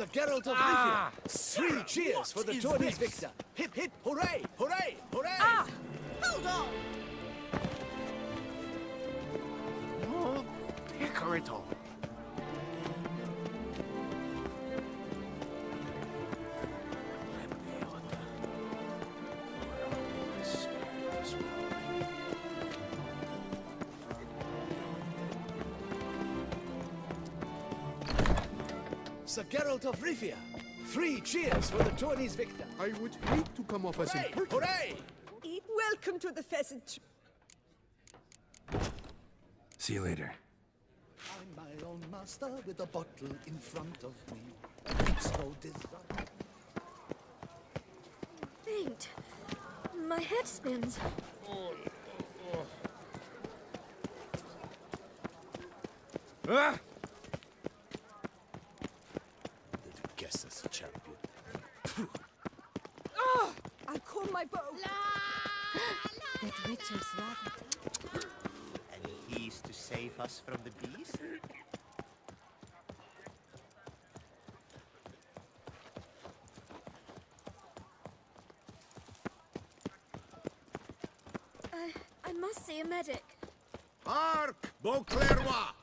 Sir Geralt of Rivia. 3 cheers for the tourney's victor. Hip hip hooray, hooray, hooray! Ah! Hold on! No, Picarito. Sir Geralt of Rivia. 3 cheers for the tourney's victor. I would hate to come off as Hooray, impertinent. hooray! Welcome to the pheasant. See you later. I'm my own master with a bottle in front of me. It's no desire. Faint. My head spins. Ah! Didn't guess as a champion. I'll call my bow. That Richard's rabbit. And he's to save us from the beast? I must see a medic. Hark, Beauclervois!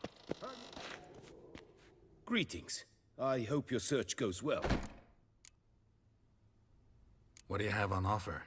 Greetings. I hope your search goes well. What do you have on offer?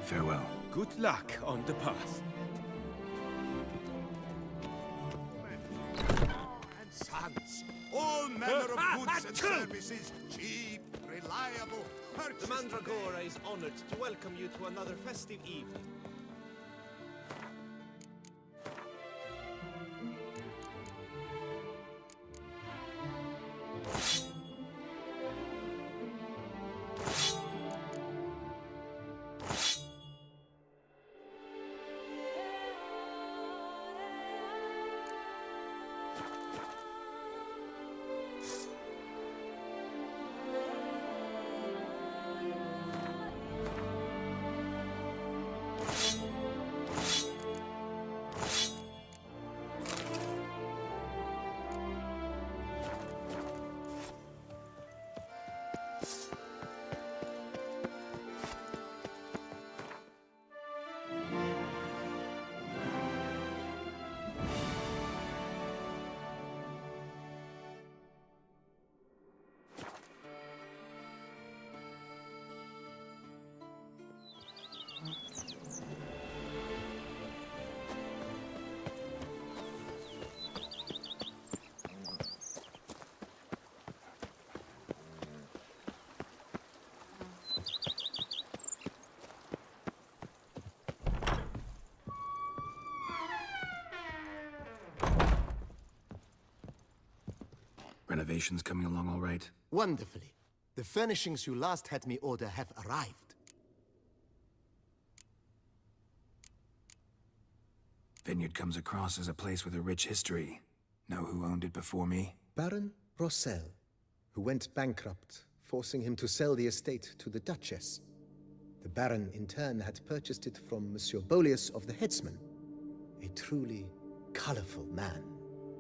Farewell. Good luck on the path. And sons, all manner of goods and services, cheap, reliable, purchased. The Mandragora is honored to welcome you to another festive evening. Renovations coming along all right? Wonderfully. The furnishings you last had me order have arrived. Vineyard comes across as a place with a rich history. Know who owned it before me? Baron Rossel, who went bankrupt, forcing him to sell the estate to the Duchess. The Baron, in turn, had purchased it from Monsieur Bolius of the Headsman, a truly colorful man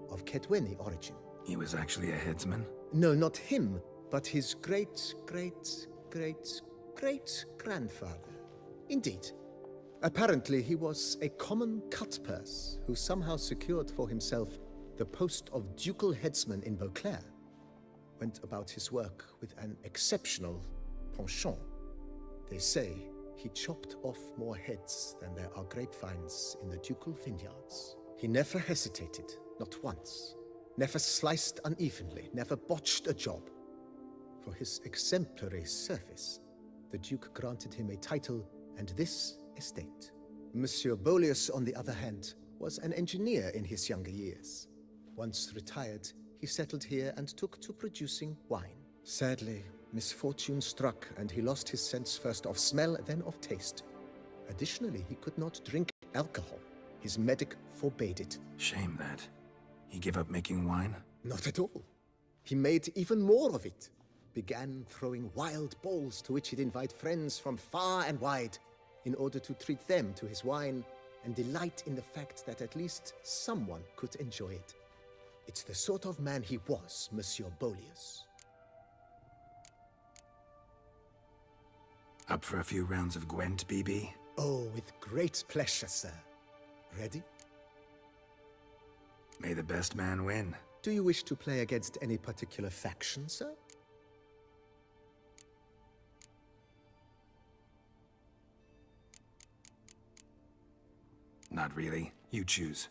of Ketweni origin. He was actually a headsman? No, not him, but his great-great-great-great-grandfather. Indeed. Apparently, he was a common cutpurse who somehow secured for himself the post of ducal headsman in Beauclair. Went about his work with an exceptional penchant. They say he chopped off more heads than there are grapevines in the ducal vineyards. He never hesitated, not once. Never sliced unevenly, never botched a job. For his exemplary service, the Duke granted him a title and this estate. Monsieur Bolius, on the other hand, was an engineer in his younger years. Once retired, he settled here and took to producing wine. Sadly, misfortune struck and he lost his sense first of smell, then of taste. Additionally, he could not drink alcohol. His medic forbade it. Shame that. He gave up making wine? Not at all. He made even more of it. Began throwing wild balls to which he'd invite friends from far and wide in order to treat them to his wine and delight in the fact that at least someone could enjoy it. It's the sort of man he was, Monsieur Bolius. Up for a few rounds of Gwent, BB? Oh, with great pleasure, sir. Ready? May the best man win. Do you wish to play against any particular faction, sir? Not really. You choose.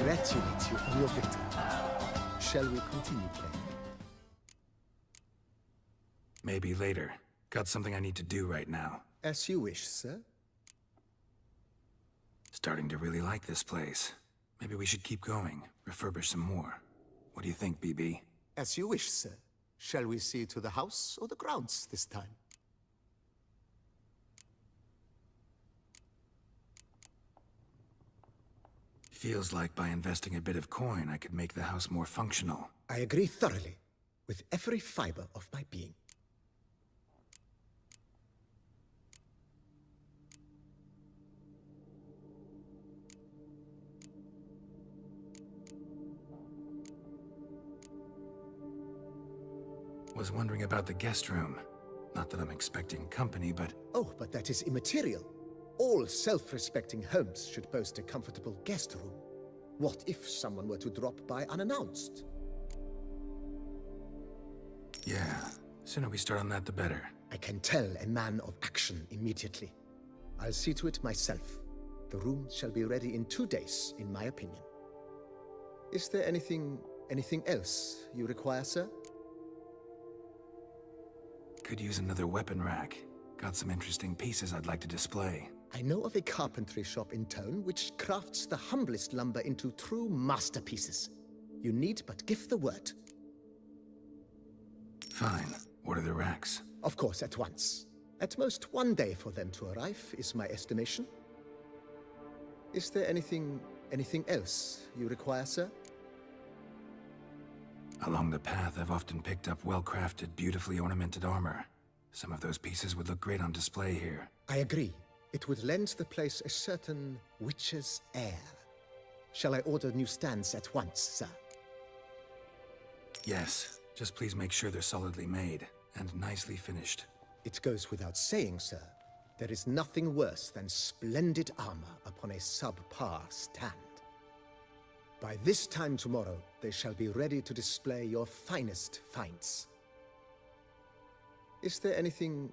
Congratulate you on your victory. Shall we continue playing? Maybe later. Got something I need to do right now. As you wish, sir. Starting to really like this place. Maybe we should keep going, refurbish some more. What do you think, BB? As you wish, sir. Shall we see to the house or the grounds this time? Feels like by investing a bit of coin, I could make the house more functional. I agree thoroughly, with every fiber of my being. Was wondering about the guest room. Not that I'm expecting company, but Oh, but that is immaterial. All self-respecting homes should boast a comfortable guest room. What if someone were to drop by unannounced? yeah, sooner we start on that the better. I can tell a man of action immediately. I'll see to it myself. The room shall be ready in 2 days, in my opinion. Is there anything else you require, sir? Could use another weapon rack. Got some interesting pieces I'd like to display. I know of a carpentry shop in town which crafts the humblest lumber into true masterpieces. You need but give the word. Fine. Order the racks. Of course, at once. At most 1 day for them to arrive, is my estimation. Is there anything else you require, sir? Along the path, I've often picked up well-crafted, beautifully ornamented armor. Some of those pieces would look great on display here. I agree. It would lend the place a certain witch's air. Shall I order new stands at once, sir? Yes, just please make sure they're solidly made and nicely finished. It goes without saying, sir. There is nothing worse than splendid armor upon a subpar stand. By this time tomorrow, they shall be ready to display your finest finds. Is there anything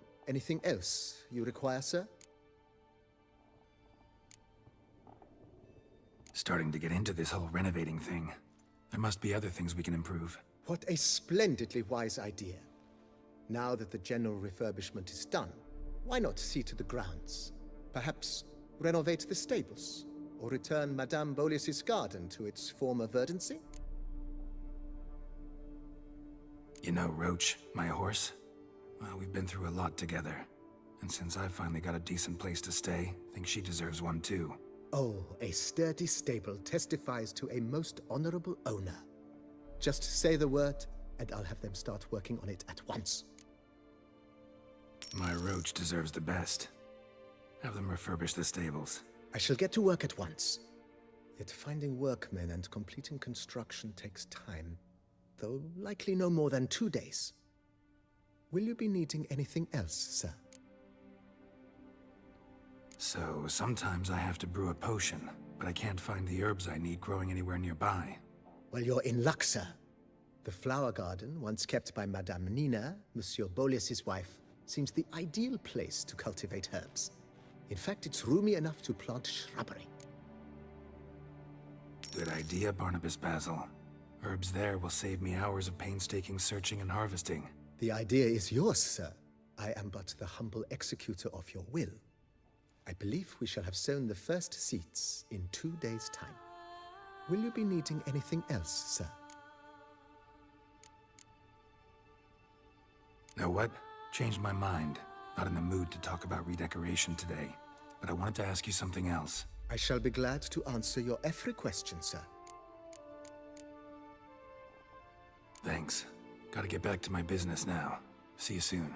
else you require, sir? Starting to get into this whole renovating thing. There must be other things we can improve. What a splendidly wise idea. Now that the general refurbishment is done, why not see to the grounds? Perhaps renovate the stables, or return Madame Boleus's garden to its former verdancy? You know Roach, my horse? Well, we've been through a lot together. And since I've finally got a decent place to stay, I think she deserves one too. Oh, a sturdy stable testifies to a most honorable owner. Just say the word, and I'll have them start working on it at once. My Roach deserves the best. Have them refurbish the stables. I shall get to work at once. Yet finding workmen and completing construction takes time, though likely no more than 2 days. Will you be needing anything else, sir? So, sometimes I have to brew a potion, but I can't find the herbs I need growing anywhere nearby. Well, you're in luck, sir. The flower garden, once kept by Madame Nina, Monsieur Boleus's wife, seems the ideal place to cultivate herbs. In fact, it's roomy enough to plant shrubbery. Good idea, Barnabas Basil. Herbs there will save me hours of painstaking searching and harvesting. The idea is yours, sir. I am but the humble executor of your will. I believe we shall have sown the first seeds in 2 days' time. Will you be needing anything else, sir? Know what? Changed my mind. Not in the mood to talk about redecoration today. But I wanted to ask you something else. I shall be glad to answer your every question, sir. Thanks. Gotta get back to my business now. See you soon.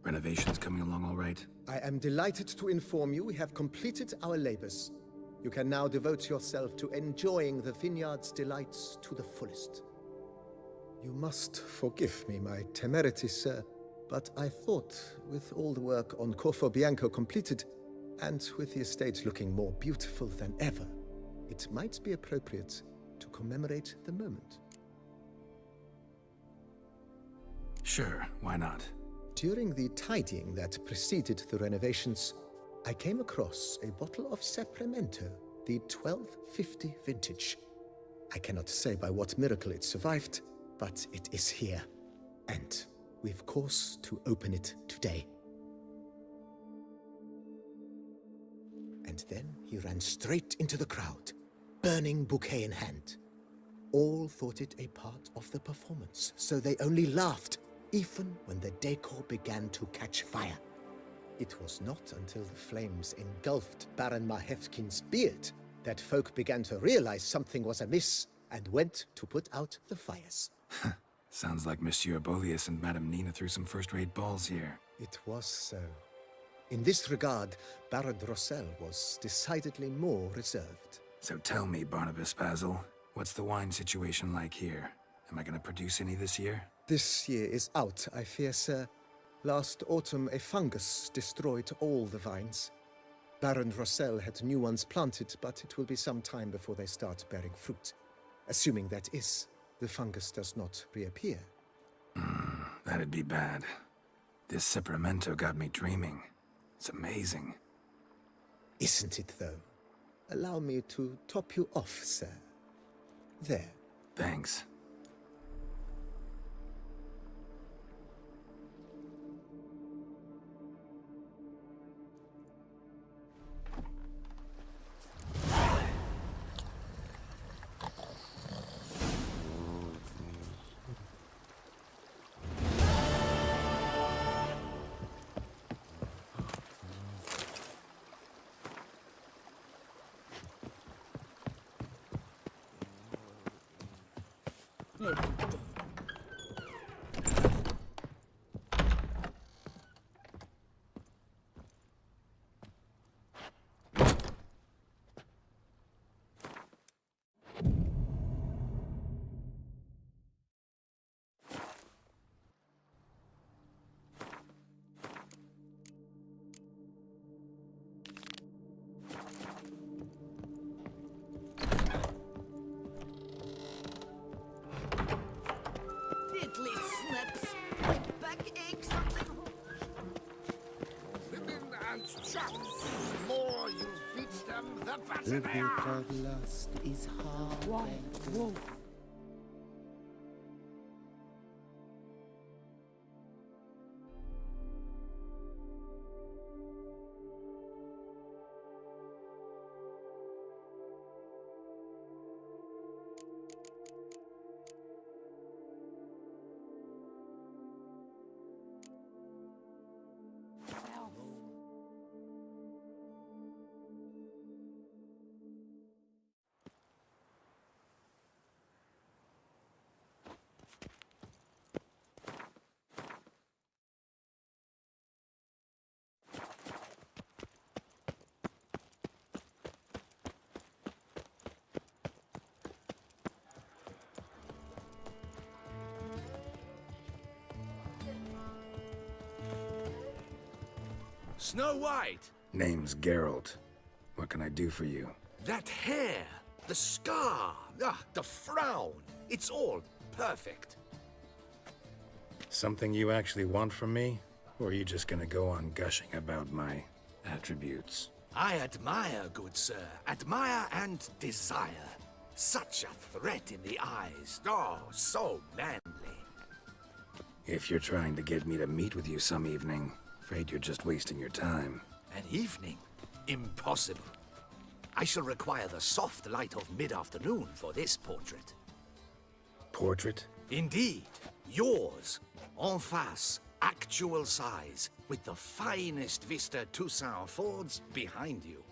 Renovations coming along all right? I am delighted to inform you we have completed our labors. You can now devote yourself to enjoying the vineyard's delights to the fullest. You must forgive me my temerity, sir, but I thought with all the work on Corfo Bianco completed, and with the estate looking more beautiful than ever, it might be appropriate to commemorate the moment. Sure, why not? During the tidying that preceded the renovations, I came across a bottle of Sapramento, the 1250 vintage. I cannot say by what miracle it survived, but it is here. And we've cause to open it today. And then he ran straight into the crowd, burning bouquet in hand. All thought it a part of the performance, so they only laughed, even when the decor began to catch fire. It was not until the flames engulfed Baron Mahevkin's beard that folk began to realize something was amiss and went to put out the fires. Sounds like Monsieur Bolius and Madame Nina threw some first-rate balls here. It was so. In this regard, Baron Rossel was decidedly more reserved. So tell me, Barnabas Basil, what's the wine situation like here? Am I gonna produce any this year? This year is out, I fear, sir. Last autumn, a fungus destroyed all the vines. Baron Rossel had new ones planted, but it will be some time before they start bearing fruit. Assuming that is, the fungus does not reappear. That'd be bad. This Sapramento got me dreaming. It's amazing. Isn't it, though? Allow me to top you off, sir. There. Thanks. Diddly snaps. My back aches something. Women and chaps. The more you beat them, the better they are. lust is hard. Snow White! Name's Geralt. What can I do for you? That hair! The scar! The frown! It's all perfect. Something you actually want from me? Or are you just gonna go on gushing about my attributes? I admire, good sir. Admire and desire. Such a threat in the eyes. Oh, so manly. If you're trying to get me to meet with you some evening, afraid you're just wasting your time. An evening? Impossible. I shall require the soft light of mid-afternoon for this portrait. Portrait? Indeed. Yours. En face. Actual size. With the finest Vista Toussaint Fords behind you.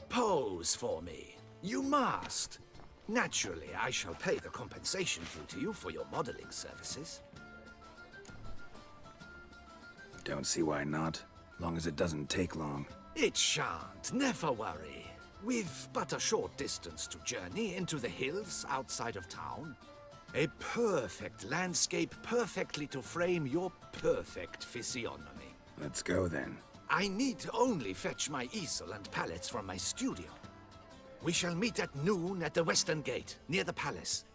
Pose for me. You must. Naturally, I shall pay the compensation due to you for your modeling services. Don't see why not. Long as it doesn't take long. It shan't. Never worry. We've but a short distance to journey into the hills outside of town. A perfect landscape perfectly to frame your perfect physiognomy. Let's go then. I need only fetch my easel and palettes from my studio. We shall meet at noon at the western gate, near the palace.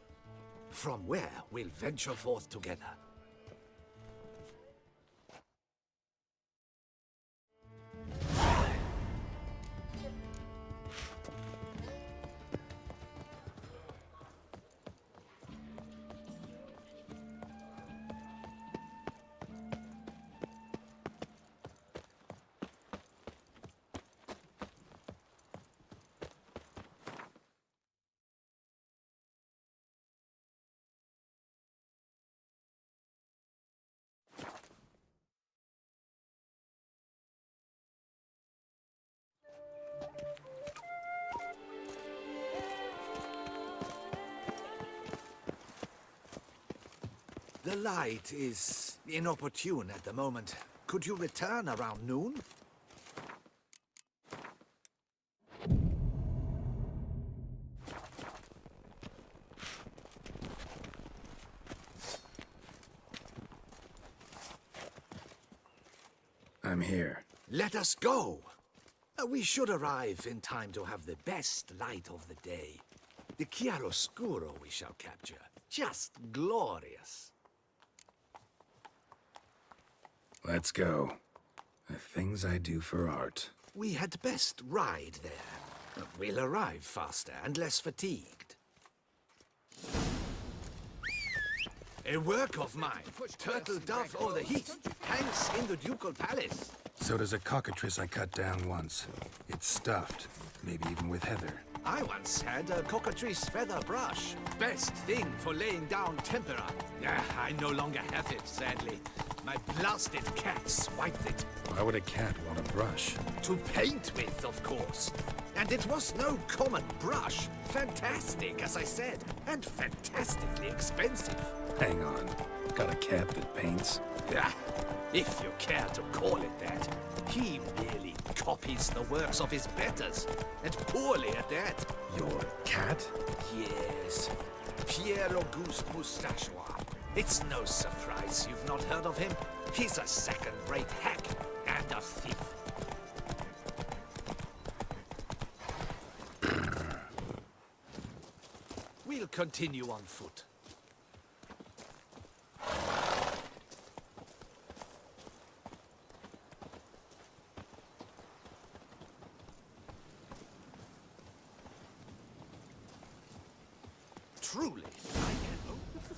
From where we'll venture forth together. The light is inopportune at the moment. Could you return around noon? I'm here. Let us go! We should arrive in time to have the best light of the day. The chiaroscuro we shall capture. Just glorious. Let's go. The things I do for art. We had best ride there. We'll arrive faster and less fatigued. A work of mine, Turtle Dove o'er the Heath, hangs in the ducal palace. So does a cockatrice I cut down once. It's stuffed, maybe even with heather. I once had a cockatrice feather brush. Best thing for laying down tempera. I no longer have it, sadly. My blasted cat swiped it. Why would a cat want a brush? To paint with, of course. And it was no common brush. Fantastic, as I said, and fantastically expensive. Hang on. Got a cat that paints? If you care to call it that. He merely copies the works of his betters, and poorly at that. Your cat? Yes, Pierre Auguste Moustachois. It's no surprise you've not heard of him. He's a second-rate hack and a thief. We'll continue on foot. Truly, I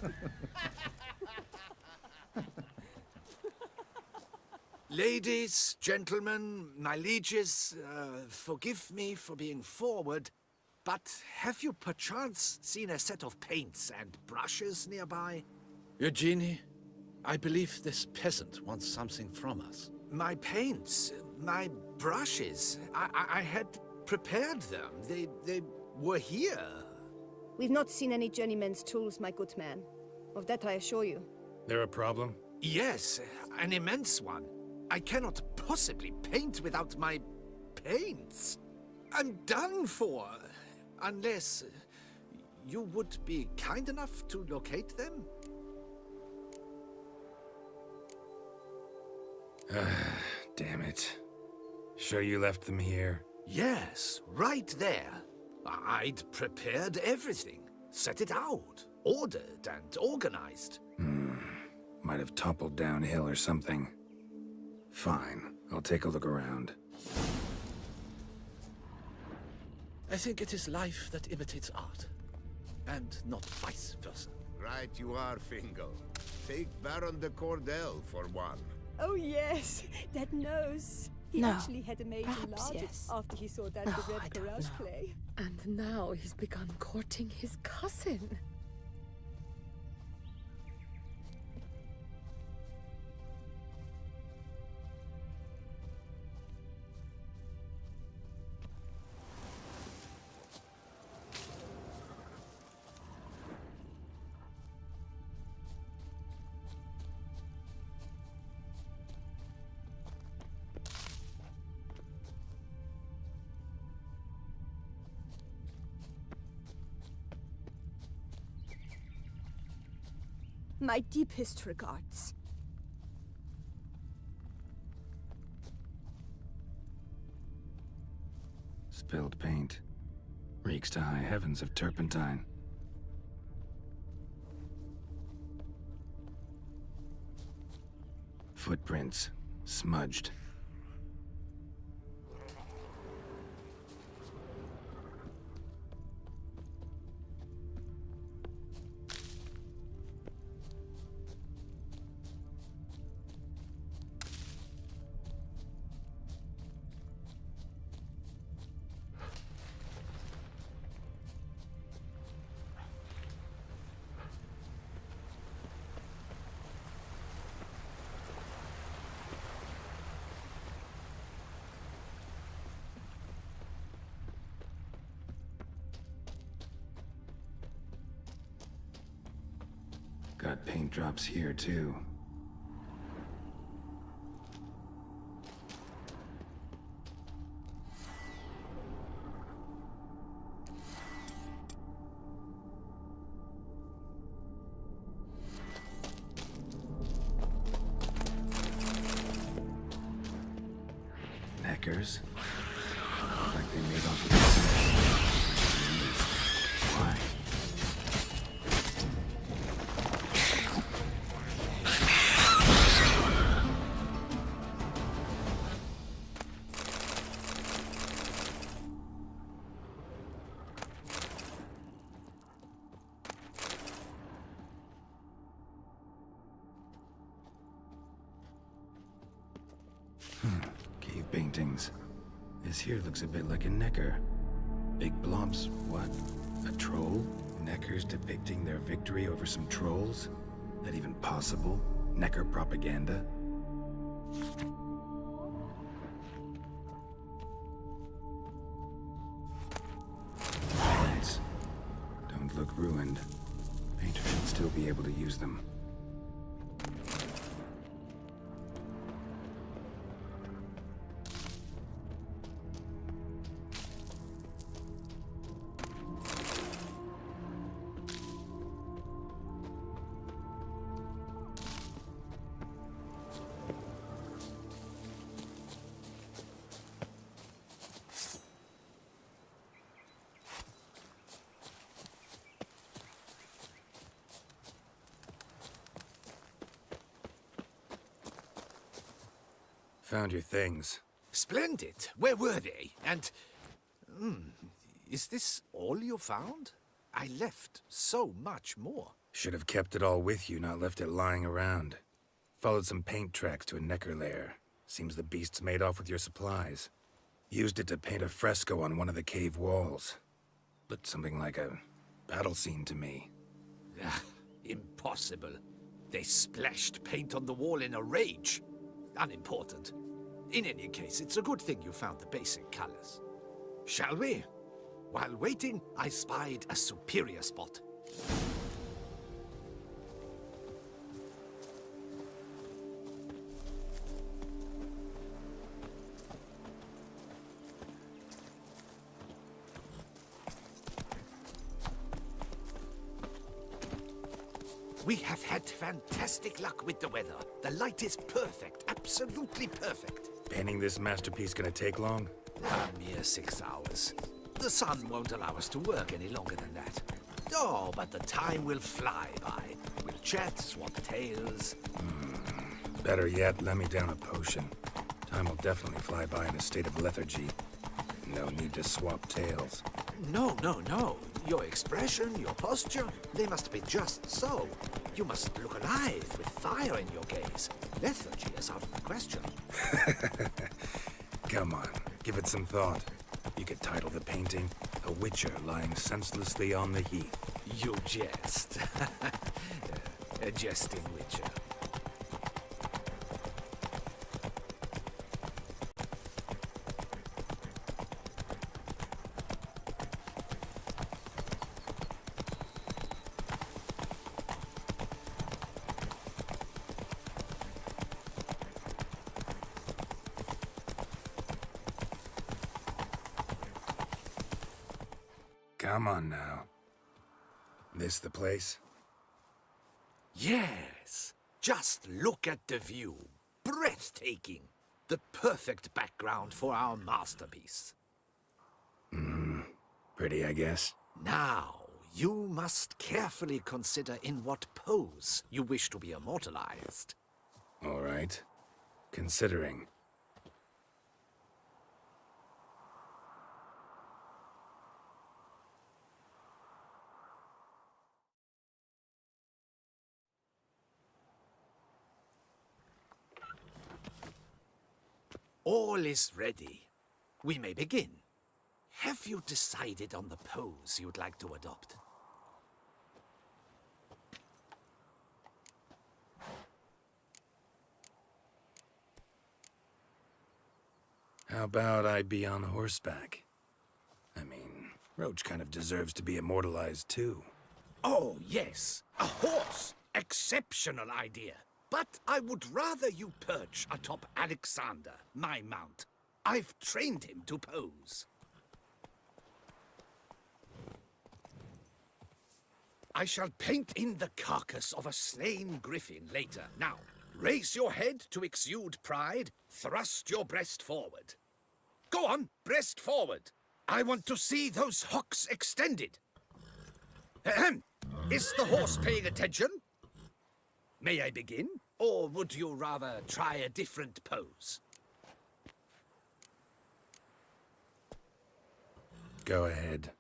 can. Ladies, gentlemen, my lieges, forgive me for being forward, but have you perchance seen a set of paints and brushes nearby? Eugenie, I believe this peasant wants something from us. My paints, my brushes, I had prepared them. They were here. We've not seen any journeyman's tools, my good man. Of that I assure you. There a problem? Yes, an immense one. I cannot possibly paint without my paints. I'm done for. Unless you would be kind enough to locate them? Damn it. Sure you left them here? Yes, right there. I'd prepared everything. Set it out. Ordered and organized. Might have toppled downhill or something. Fine. I'll take a look around. I think it is life that imitates art, and not vice versa. Right you are, Fingal. Take Baron de Cordel for one. Oh yes, that nose. He No, actually had a major perhaps large yes. after he saw that Oh, the I Red don't Courage know. play. And now he's begun courting his cousin. My deepest regards. Spilled paint. Reeks to high heavens of turpentine. Footprints. Smudged. Got paint drops here, too. Neckers? Like they made off with why? Cave paintings. This here looks a bit like a necker. Big blobs, what? A troll? Neckers depicting their victory over some trolls? That even possible? Necker propaganda? Hands. Don't look ruined. Painter should still be able to use them. Found your things. Splendid. Where were they? And... is this all you found? I left so much more. Should have kept it all with you, not left it lying around. Followed some paint tracks to a necker lair. Seems the beast's made off with your supplies. Used it to paint a fresco on one of the cave walls. Looked something like a battle scene to me. Impossible. They splashed paint on the wall in a rage. Unimportant. In any case, it's a good thing you found the basic colors. Shall we? While waiting, I spied a superior spot. We have had fantastic luck with the weather. The light is perfect, absolutely perfect. Painting this masterpiece gonna take long? A mere 6 hours. The sun won't allow us to work any longer than that. Oh, but the time will fly by. We'll chat, swap tales. Better yet, let me down a potion. Time will definitely fly by in a state of lethargy. No need to swap tales. No. Your expression, your posture, they must be just so. You must look alive with fire in your gaze. Lethargy is out of the question. Come on, give it some thought. You could title the painting, A Witcher Lying Senselessly on the Heath. You jest. A jesting witcher. Come on now. This the place? Yes, just look at the view. Breathtaking. The perfect background for our masterpiece. Pretty, I guess. Now, you must carefully consider in what pose you wish to be immortalized. All right. Considering. All is ready. We may begin. Have you decided on the pose you'd like to adopt? How about I be on horseback? I mean, Roach kind of deserves to be immortalized too. Oh, yes. A horse. Exceptional idea. But I would rather you perch atop Alexander, my mount. I've trained him to pose. I shall paint in the carcass of a slain griffin later. Now, raise your head to exude pride. Thrust your breast forward. Go on, breast forward. I want to see those hocks extended. Ahem. Is the horse paying attention? May I begin? Or would you rather try a different pose? Go ahead.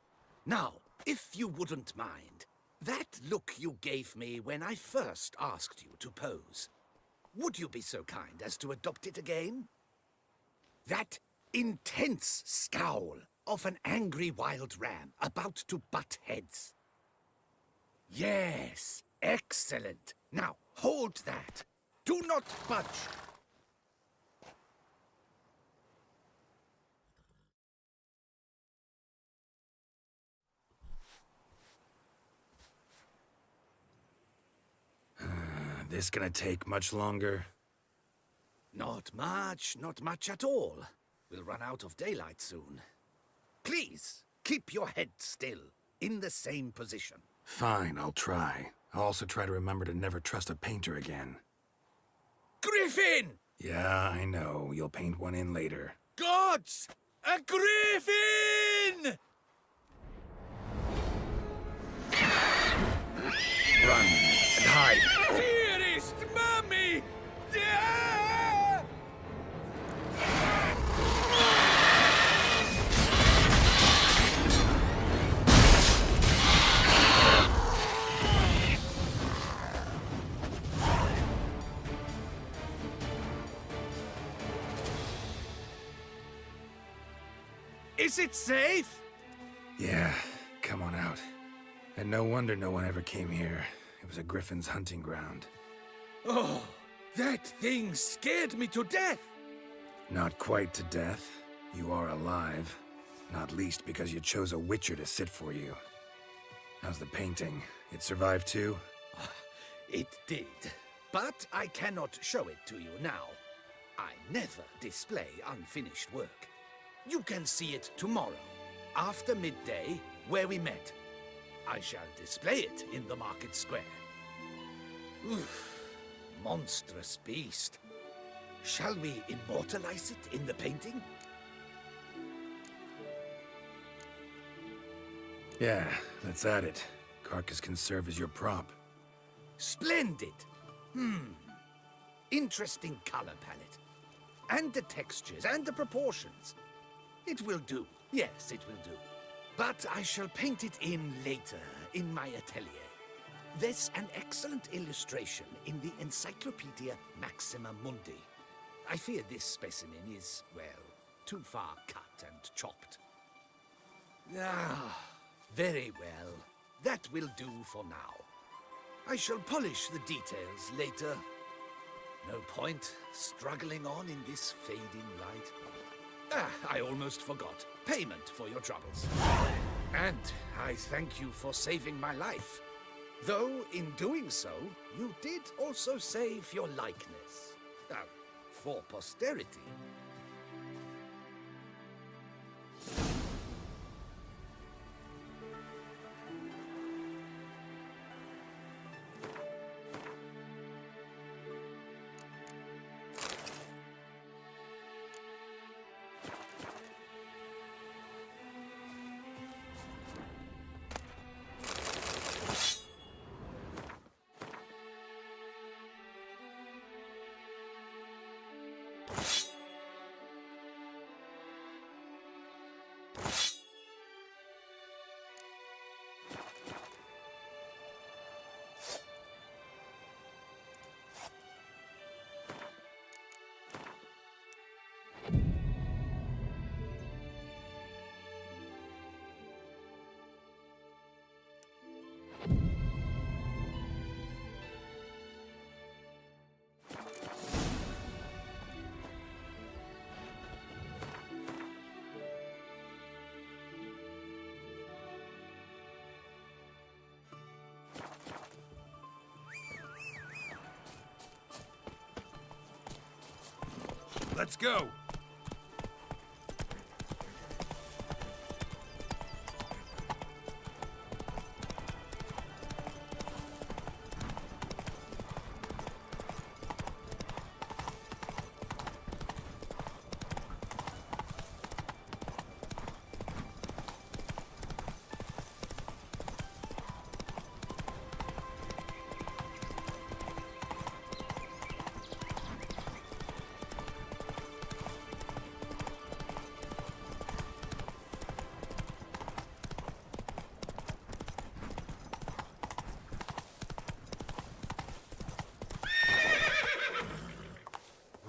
Now, if you wouldn't mind, that look you gave me when I first asked you to pose, would you be so kind as to adopt it again? That intense scowl of an angry wild ram about to butt heads. Yes, excellent. Now, hold that. Do not budge. This gonna take much longer? Not much at all. We'll run out of daylight soon. Please, keep your head still, in the same position. Fine, I'll try. I'll also try to remember to never trust a painter again. Griffin! Yeah, I know. You'll paint one in later. Gods! A griffin! Run and hide! Dearest Mummy! Is it safe? Yeah, come on out. And no wonder no one ever came here. It was a griffin's hunting ground. Oh, that thing scared me to death. Not quite to death. You are alive. Not least because you chose a witcher to sit for you. How's the painting? It survived too? It did. But I cannot show it to you now. I never display unfinished work. You can see it tomorrow, after midday, where we met. I shall display it in the market square. Oof, monstrous beast. Shall we immortalize it in the painting? Yeah, let's add it. Carcass can serve as your prop. Splendid! Interesting color palette. And the textures and the proportions. It will do. Yes, it will do. But I shall paint it in later, in my atelier. There's an excellent illustration in the Encyclopedia Maxima Mundi. I fear this specimen is, well, too far cut and chopped. Ah, very well. That will do for now. I shall polish the details later. No point struggling on in this fading light. Ah, I almost forgot. Payment for your troubles. And I thank you for saving my life. Though, in doing so, you did also save your likeness. For posterity. Let's go!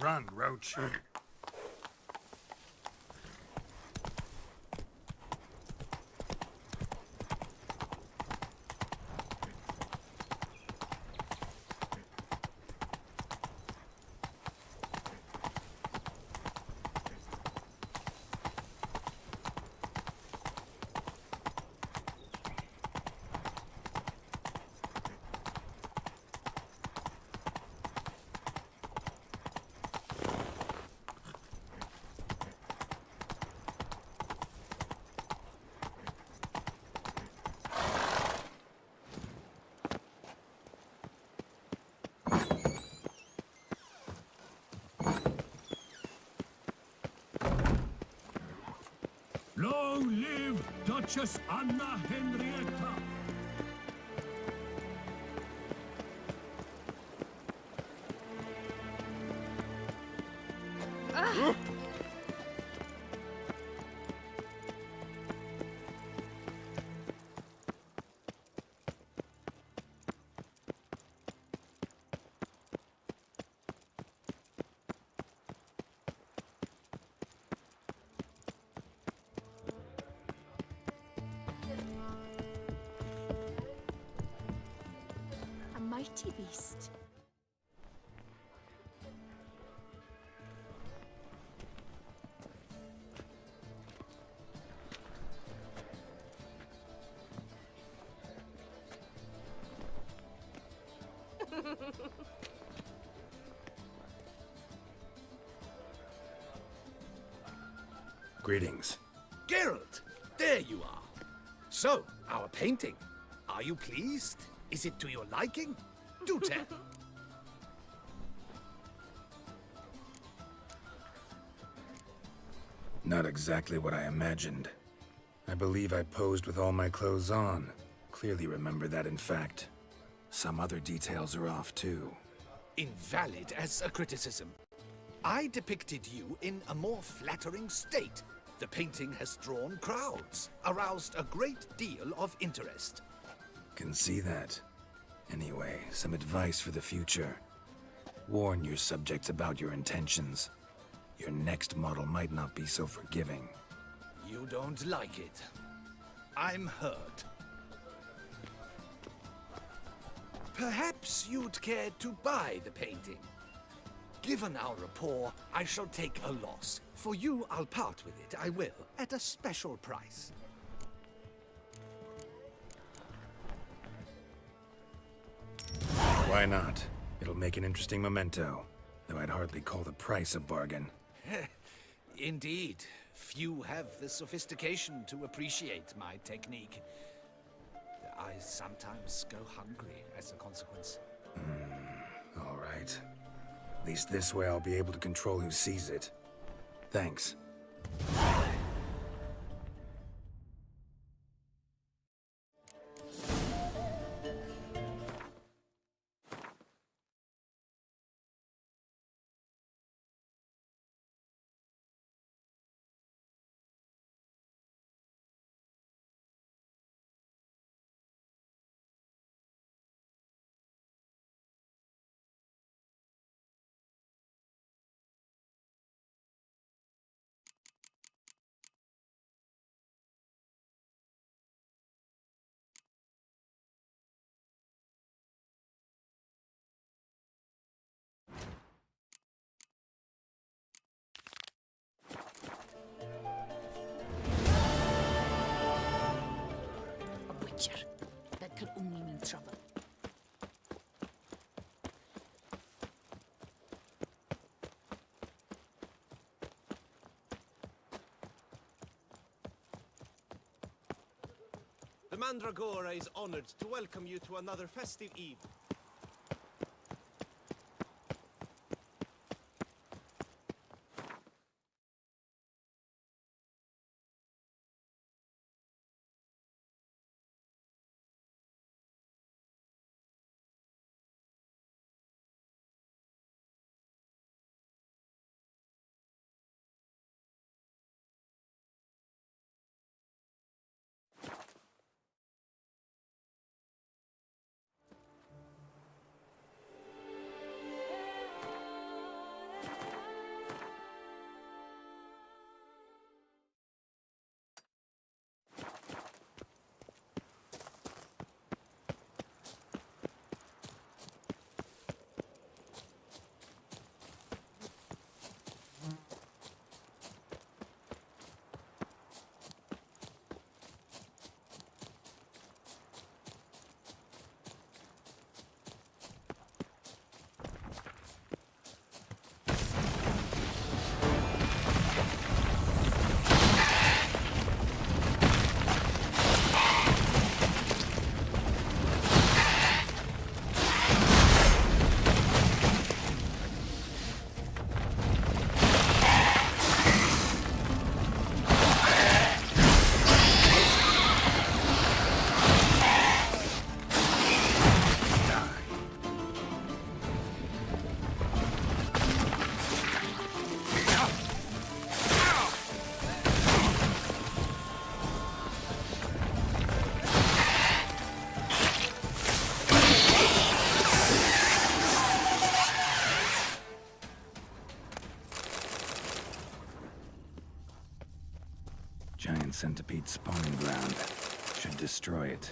Run, Roach. Long live Duchess Anna Henrietta! A mighty beast. Greetings. Geralt, there you are. So, our painting. Are you pleased? Is it to your liking? Do tell. Not exactly what I imagined. I believe I posed with all my clothes on. Clearly remember that, in fact. Some other details are off, too. Invalid as a criticism. I depicted you in a more flattering state. The painting has drawn crowds, aroused a great deal of interest. Can see that. Anyway, some advice for the future. Warn your subjects about your intentions. Your next model might not be so forgiving. You don't like it. I'm hurt. Perhaps you'd care to buy the painting. Given our rapport, I shall take a loss. For you, I'll part with it, I will, at a special price. Why not? It'll make an interesting memento, though I'd hardly call the price a bargain. Indeed. Few have the sophistication to appreciate my technique. I sometimes go hungry as a consequence. All right. At least this way I'll be able to control who sees it. Thanks. A witcher. That could only mean trouble. Mandragora is honored to welcome you to another festive eve. Giant centipede spawning ground. Should destroy it.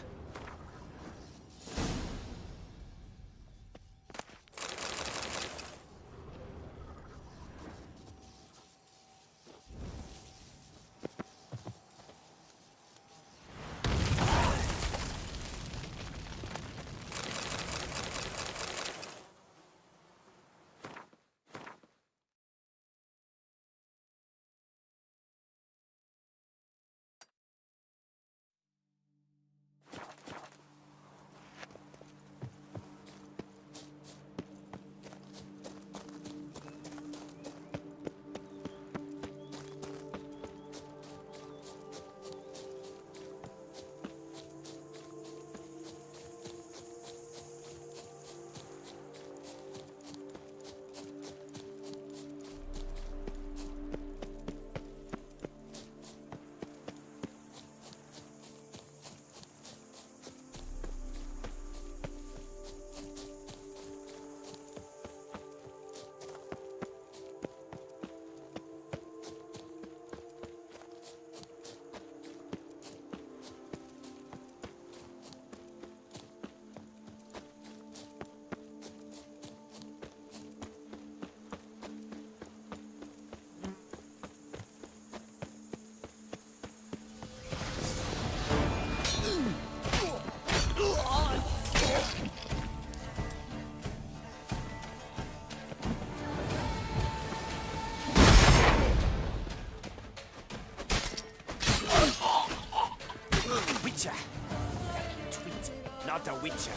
Witcher! Tweet, not a witcher.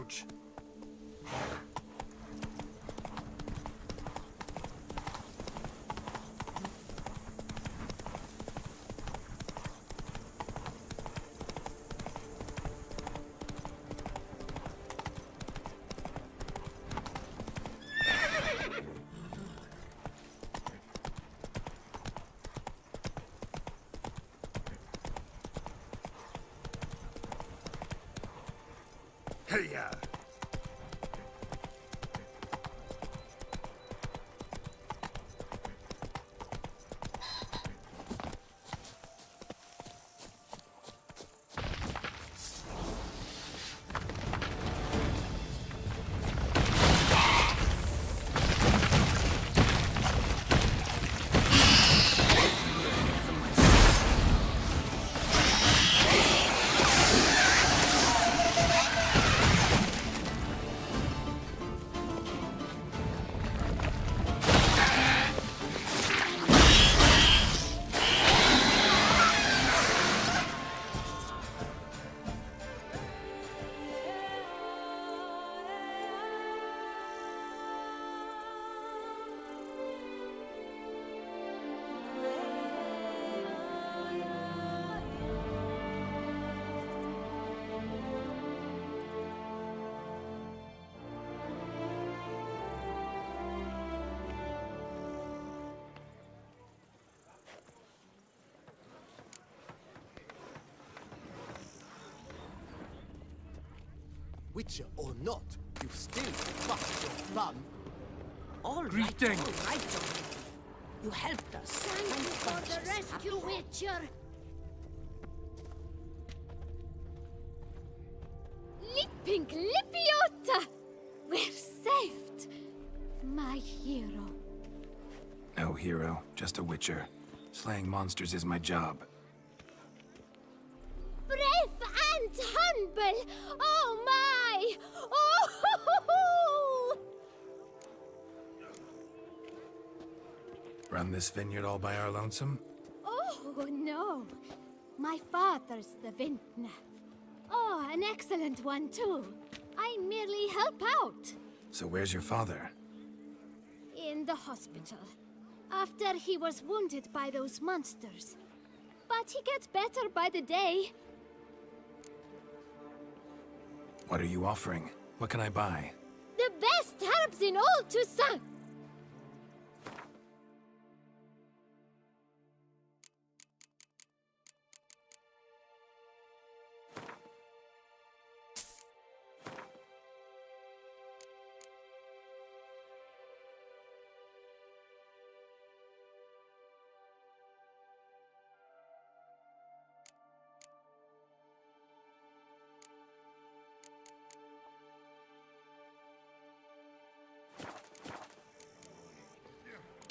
Ouch. Hey-ya! Witcher or not, you've still fucked your fun. All right, Greeting. all right, Johnny. You helped us. Thank you for the rescue, Witcher. Lipping Lipiota! We're saved. My hero. No hero, just a witcher. Slaying monsters is my job. Brave and humble. Oh my! Oh! Run this vineyard all by our lonesome? Oh no. My father's the vintner. Oh, an excellent one too. I merely help out. So where's your father? In the hospital. After he was wounded by those monsters. But he gets better by the day. What are you offering? What can I buy? The best herbs in all Toussaint!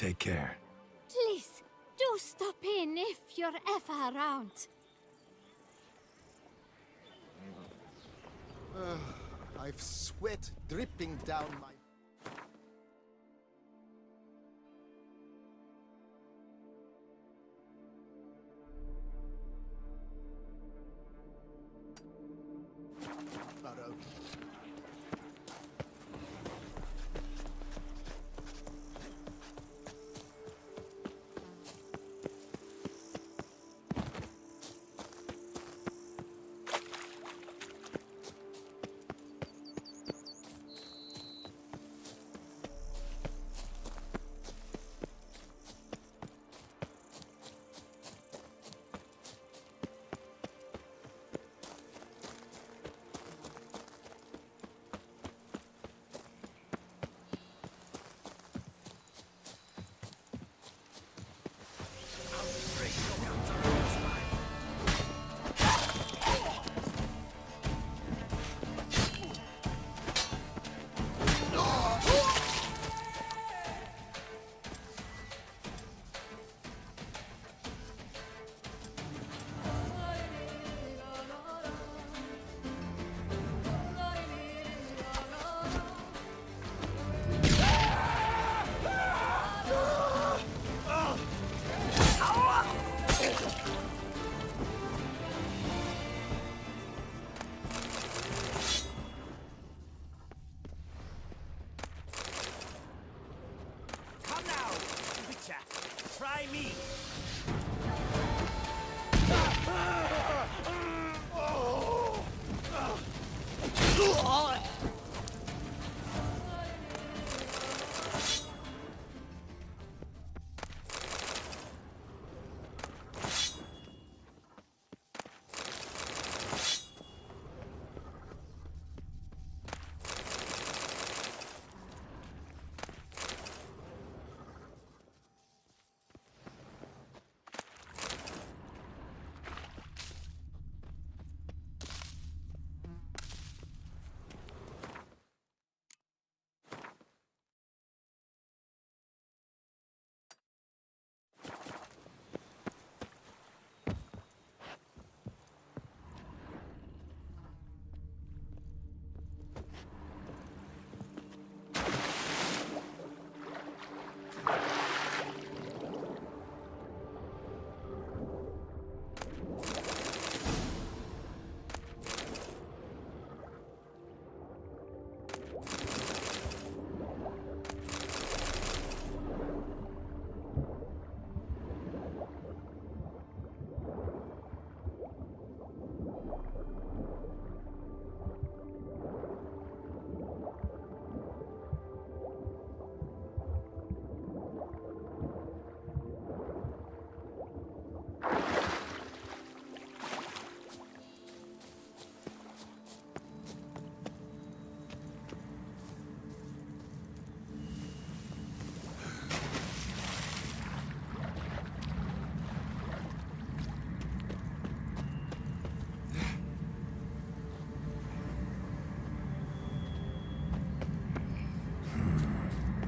Take care. Please, do stop in if you're ever around. I've sweat dripping down my... Burrow. Try me.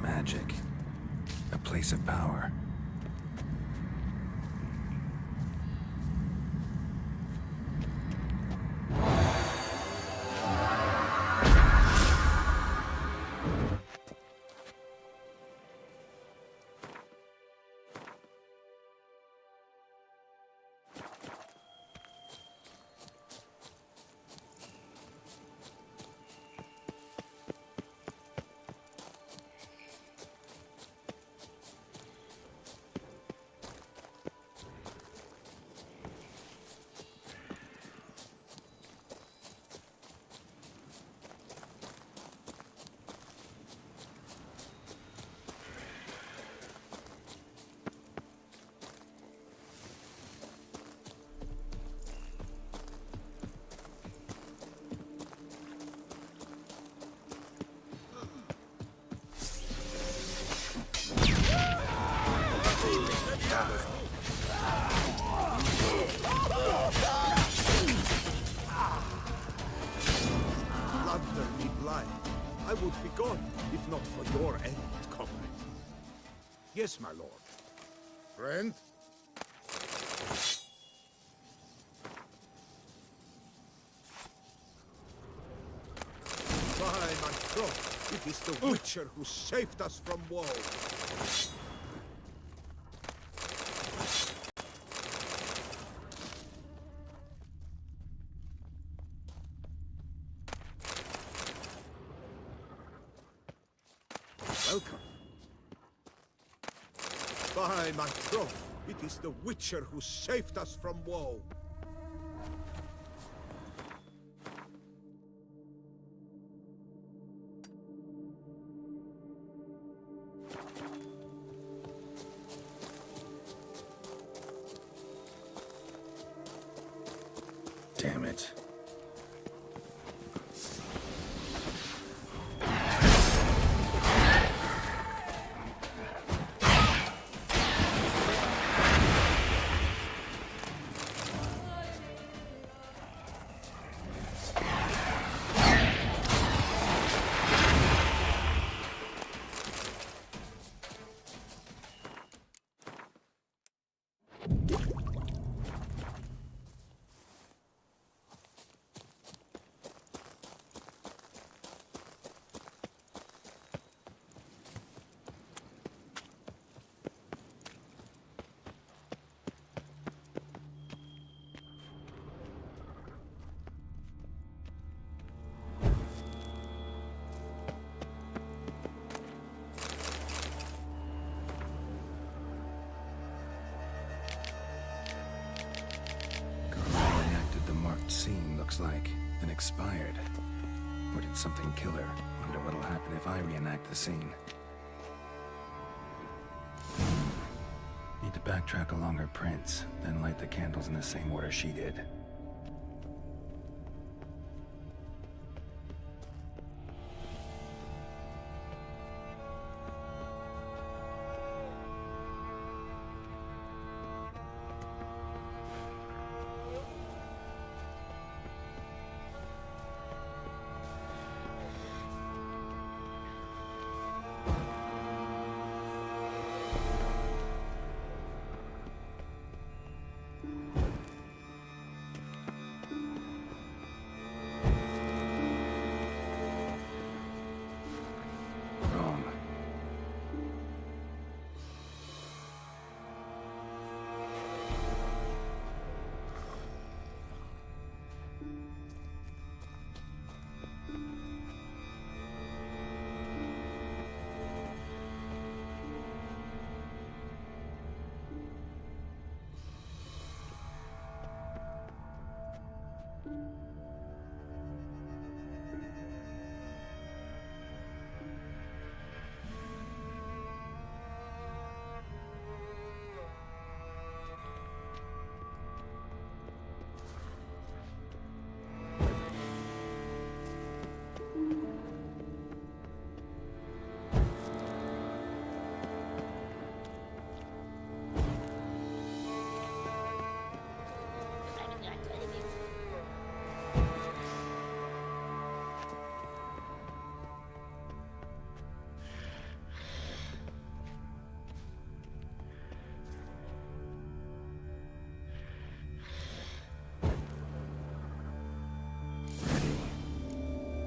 Magic. A place of power. Plunder me blind. I would be gone, if not for your aid, comrade. Yes, my lord. Friend? By my throat, it is the Witcher who saved us from woe. Welcome. By my throat, it is the Witcher who saved us from woe. Damn it. looks like, then expired. Or did something kill her? Wonder what'll happen if I reenact the scene. Need to backtrack along her prints, then light the candles in the same order she did.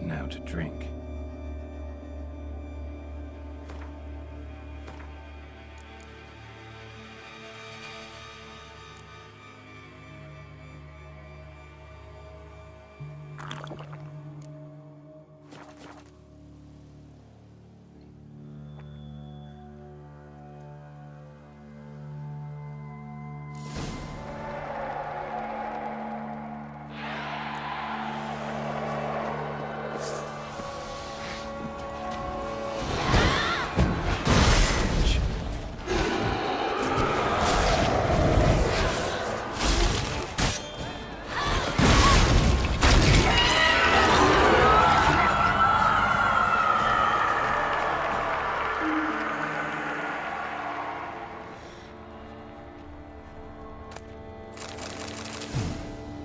Now to drink.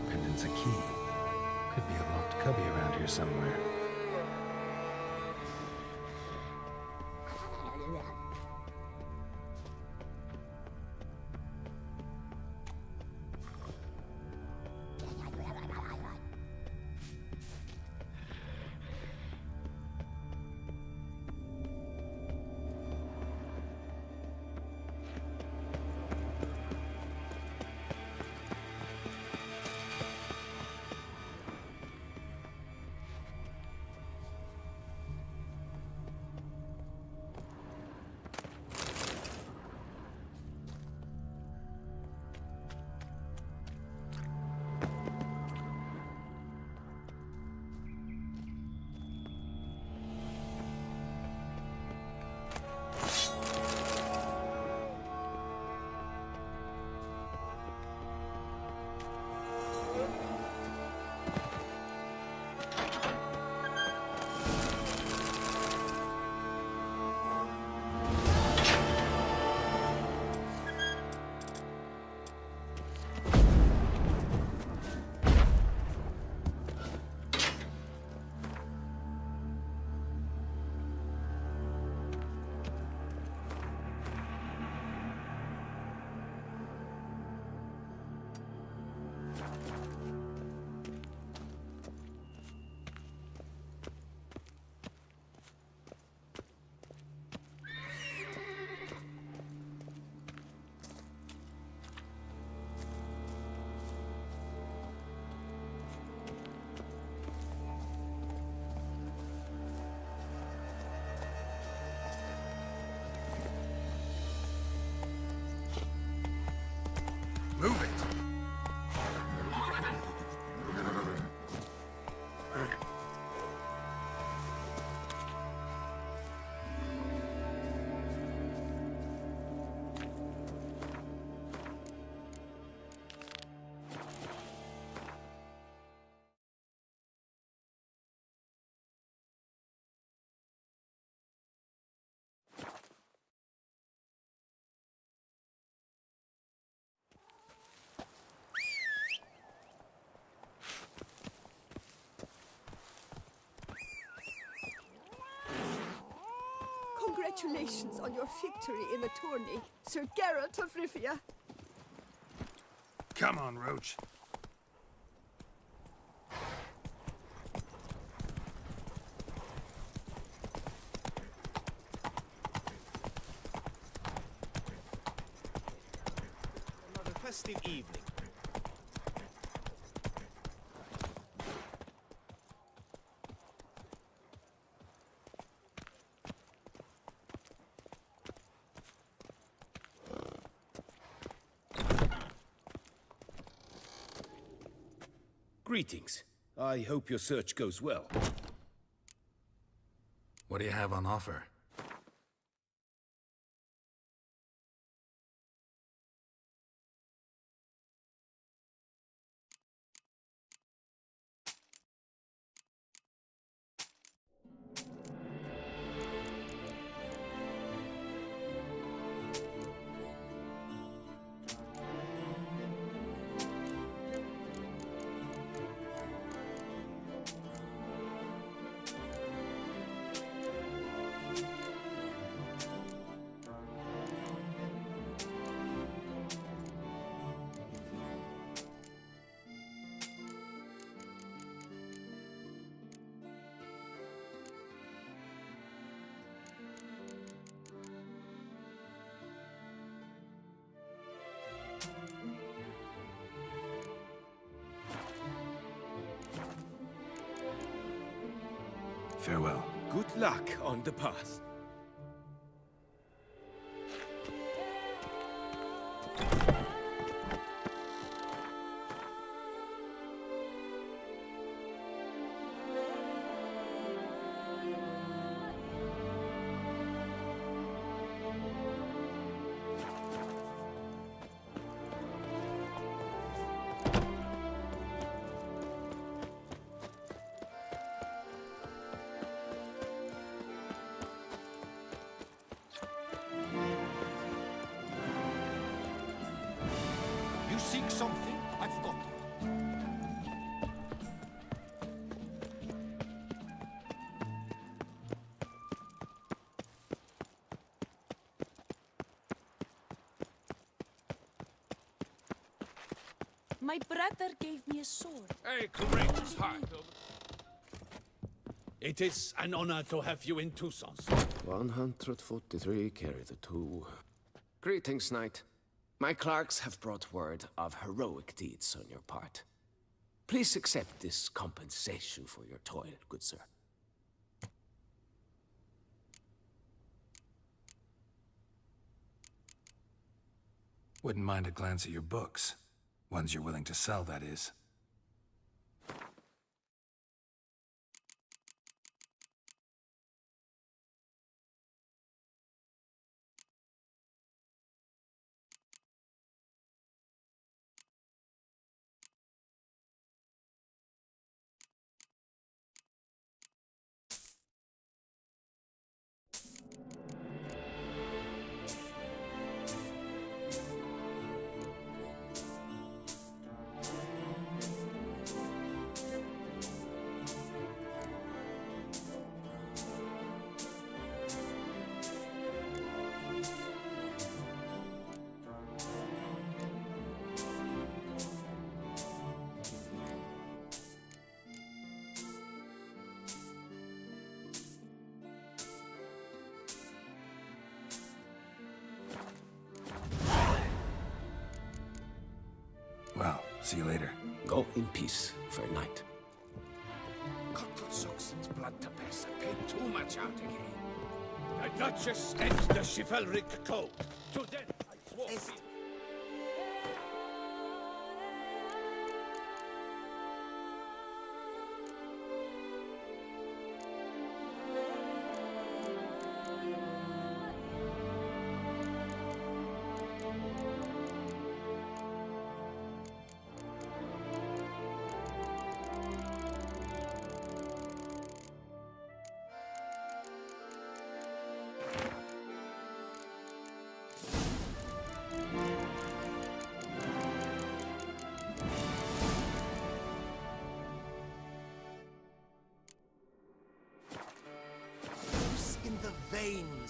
Pendant's a key. Could be a locked cubby around here somewhere. Congratulations on your victory in the tourney, Sir Geralt of Rivia. Come on, Roach. Another festive evening. Greetings. I hope your search goes well. What do you have on offer? Farewell. Good luck on the path. You seek something? I've got it. My brother gave me a sword. A courageous heart. It is an honor to have you in Toussaint. 143 carry the 2. Greetings, knight. My clerks have brought word of heroic deeds on your part. Please accept this compensation for your toil, good sir. Wouldn't mind a glance at your books. Ones you're willing to sell, that is. Well, see you later. Go in peace, fair knight. Cockle-socks and Blunderbuss paid too much out again. The Duchess and the chivalric code. To death, I swore.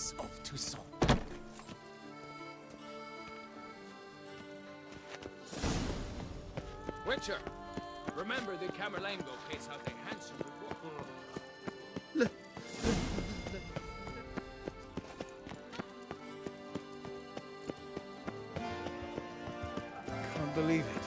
skies of Toussaint. Witcher, remember the Camerlengo pays out a handsome reward. Can't believe it.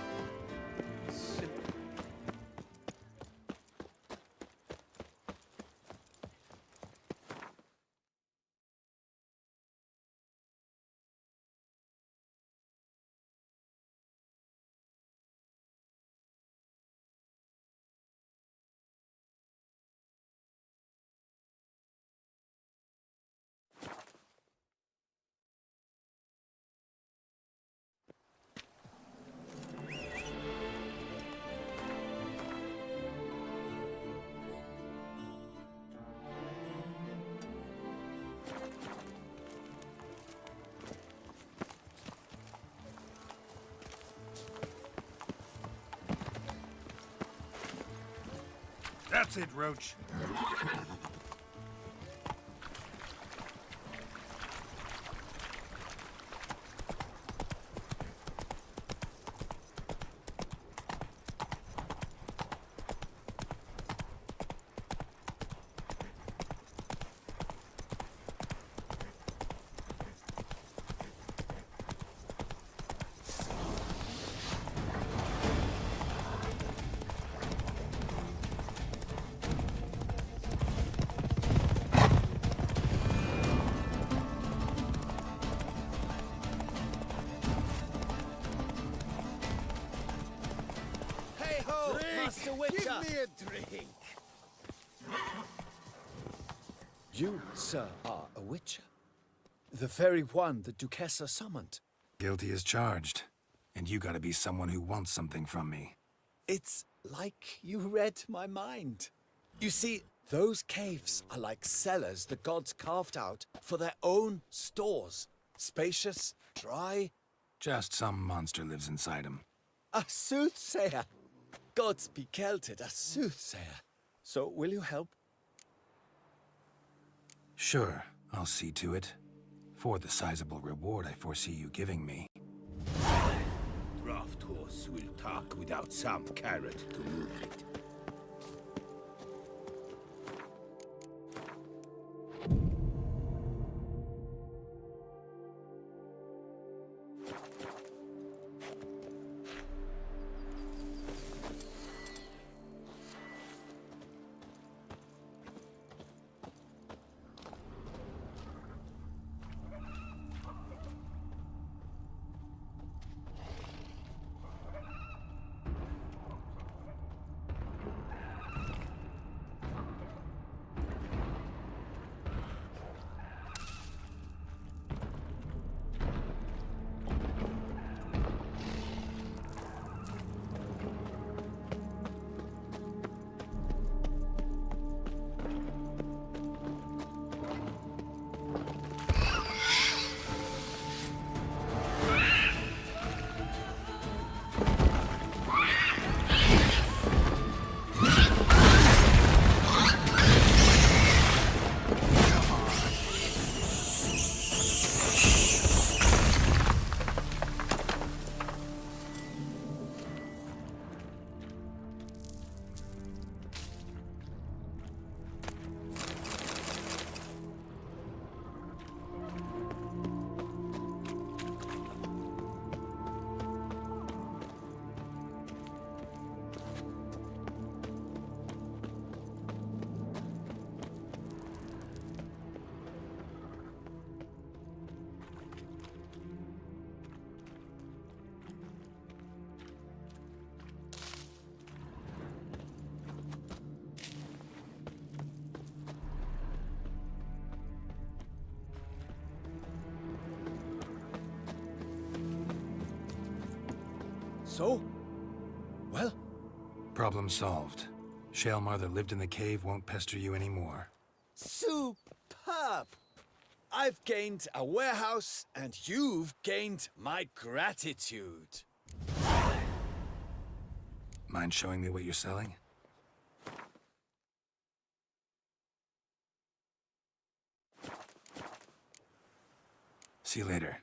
That's it, Roach. Hey ho, Master Witcher! Give me a drink! You, sir, are a witcher. The very one the Duchessa summoned. Guilty as charged. And you gotta be someone who wants something from me. It's like you read my mind. You see, those caves are like cellars the gods carved out for their own stores. Spacious, dry. Just some monster lives inside him. A soothsayer. Gods be kelted, a soothsayer. So, will you help? Sure, I'll see to it. For the sizable reward I foresee you giving me. Draft horse will talk without some carrot to move it. So? Well? Problem solved. Shaelmar that lived in the cave won't pester you anymore. Superb! I've gained a warehouse, and you've gained my gratitude. Mind showing me what you're selling? See you later.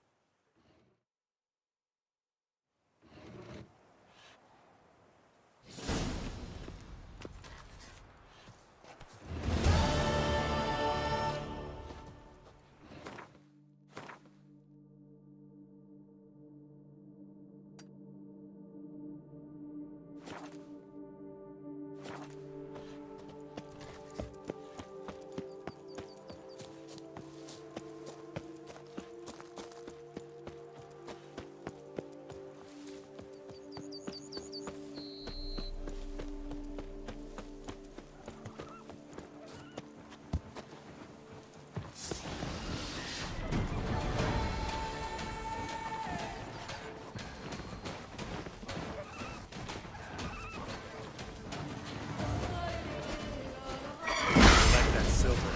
Like that silver.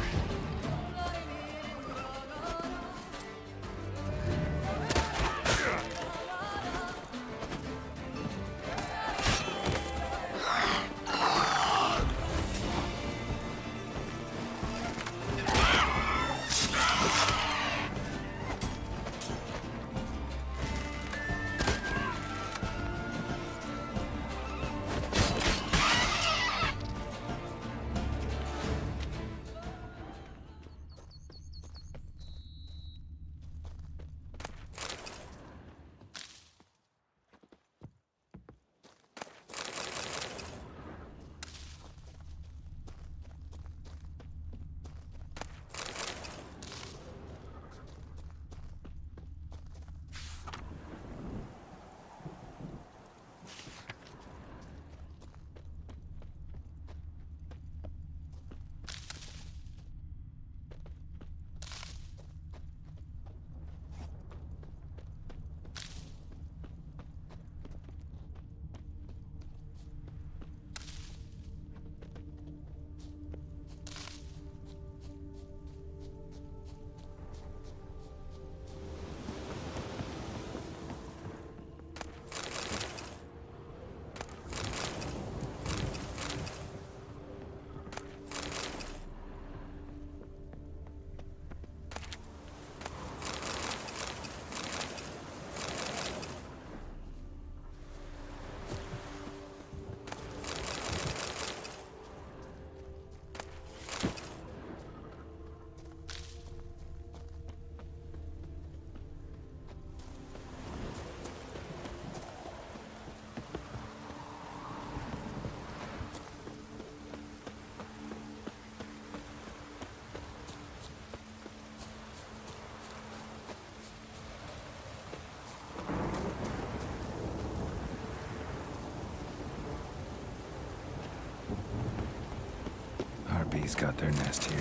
Harpies got their nest here.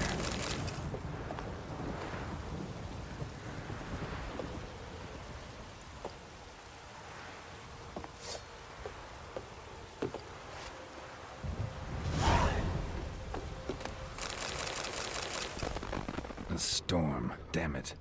A storm, damn it.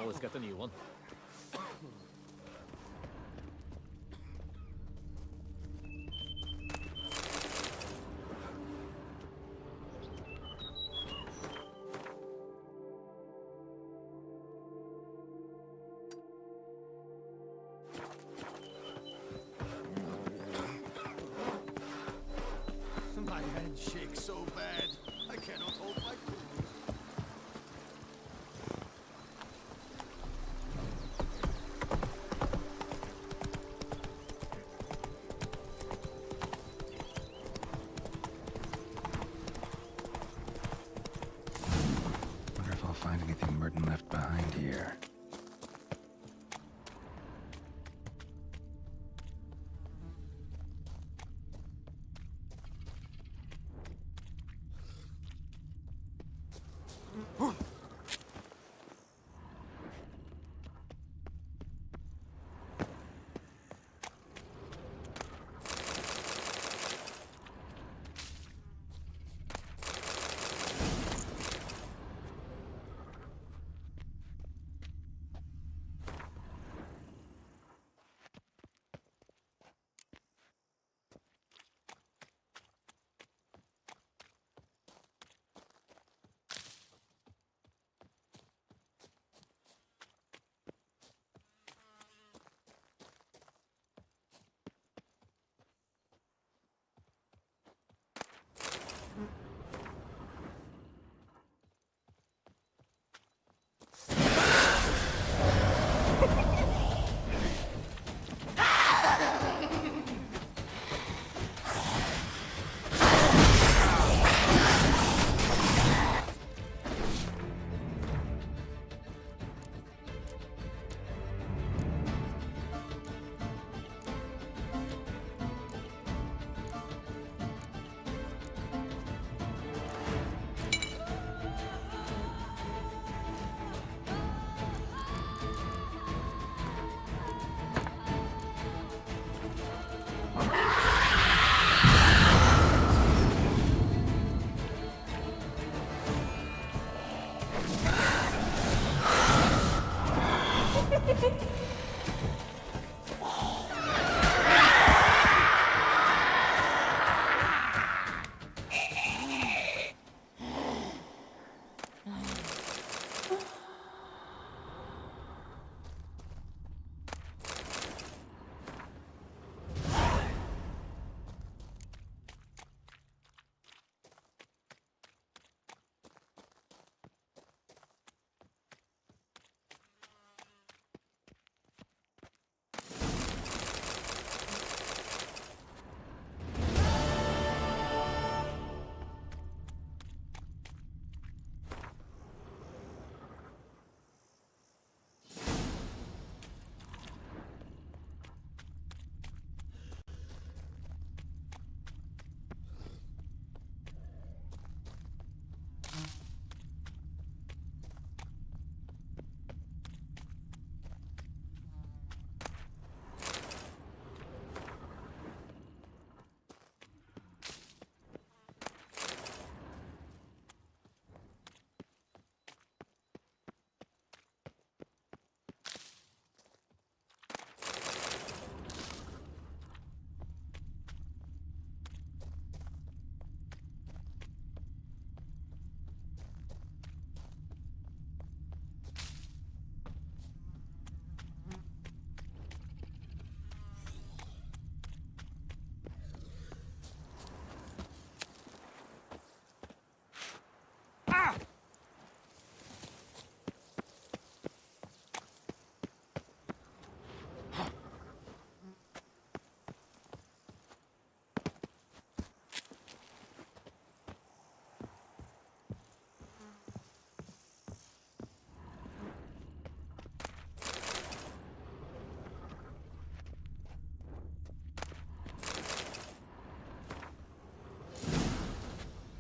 always get a new one. My hand shakes so bad, I cannot hold my food. Wonder if I'll find anything Merton left behind here.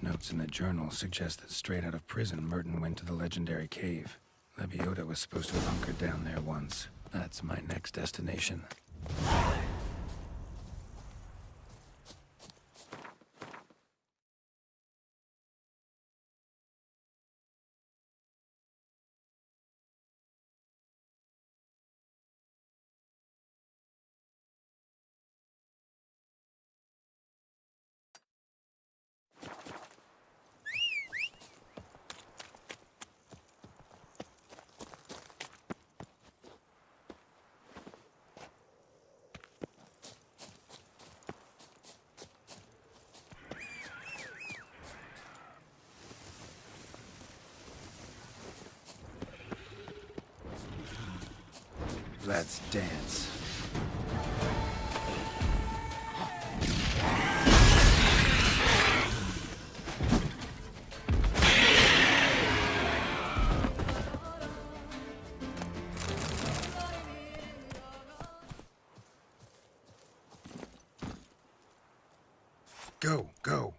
Notes in the journal suggest that straight out of prison, Merton went to the legendary cave. Lebioda was supposed to have hunkered down there once. That's my next destination. Let's dance. Go, go.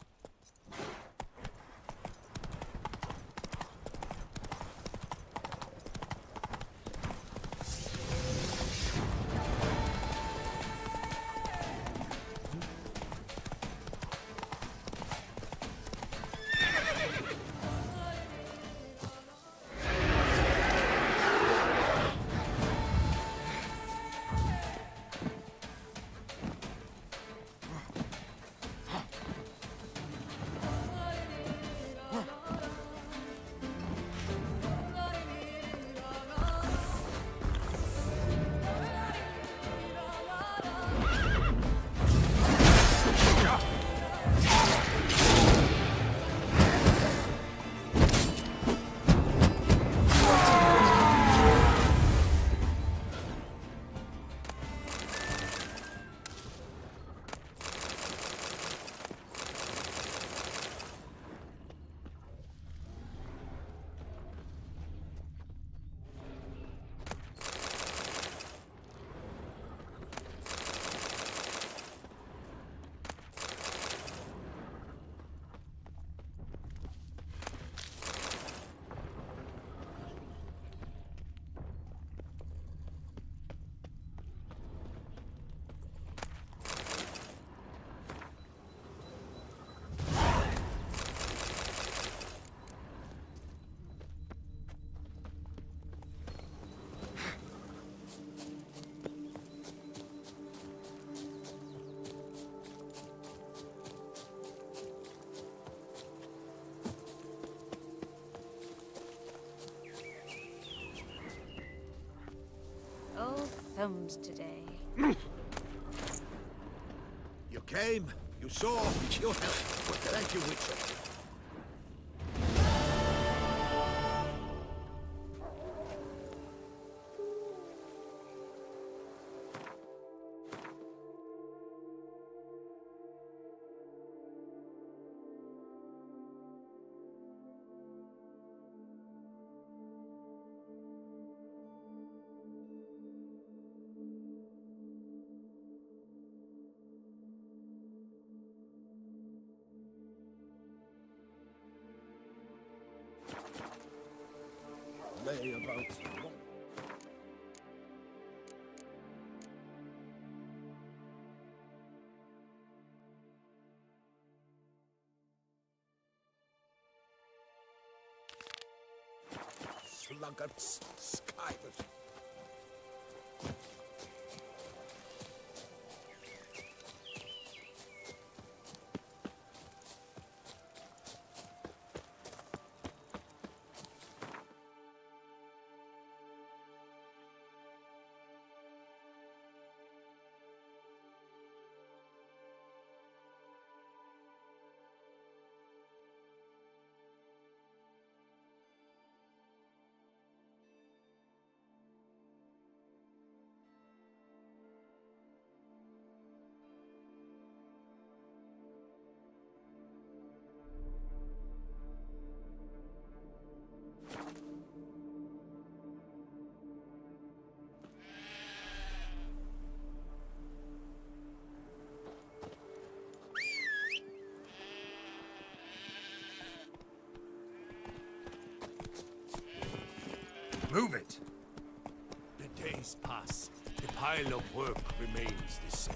Oh, thumbs today. You came, you saw, you helped. Thank you, Witcher. Lay about. Sluggards, skivers. Move it! The days pass. The pile of work remains the same.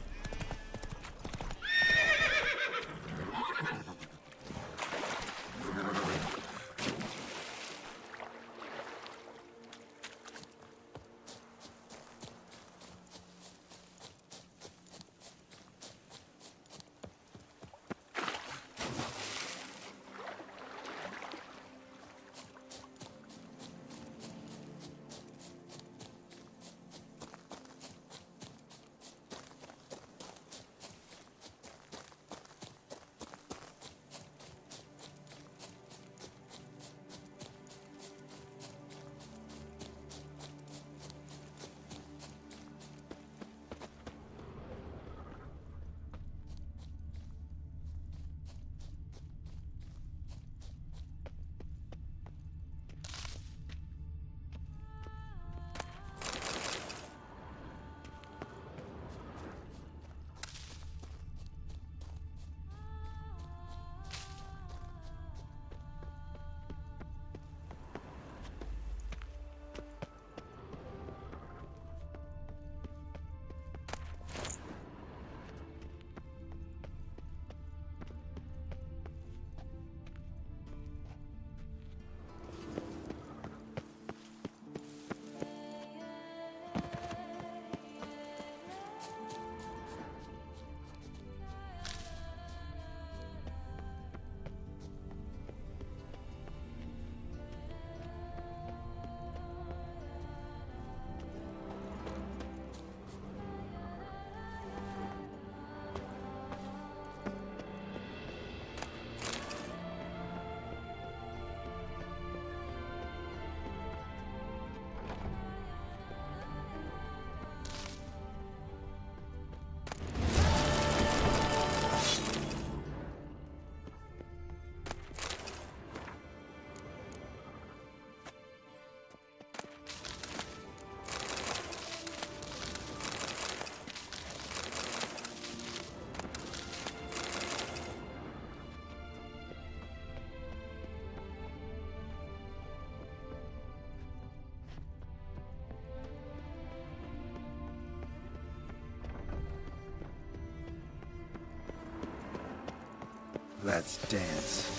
Let's dance.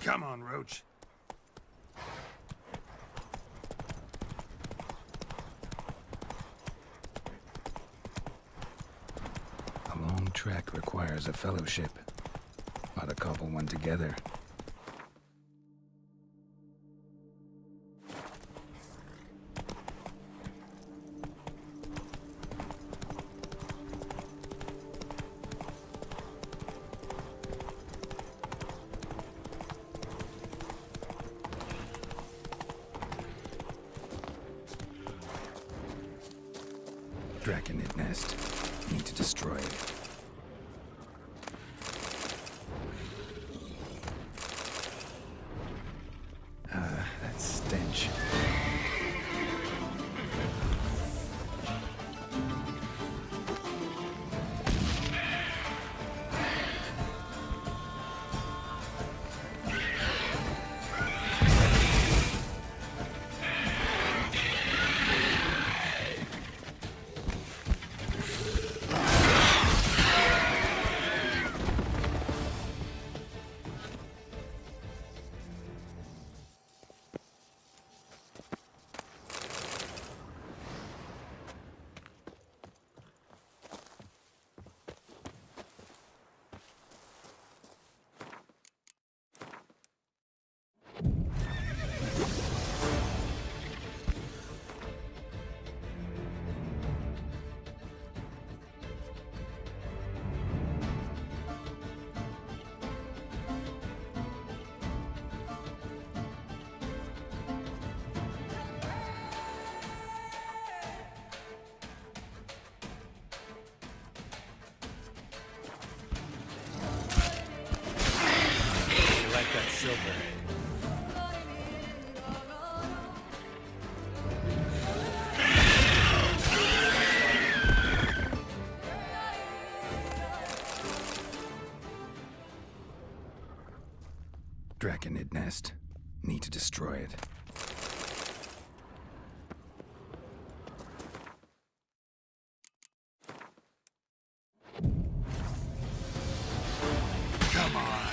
Come on, Roach. A long trek requires a fellowship. Ought to cobble one together. Draconid nest. Need to destroy it. That stench. That silver. Draconid nest. Need to destroy it. Come on.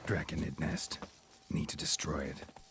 Draconid nest. Need to destroy it.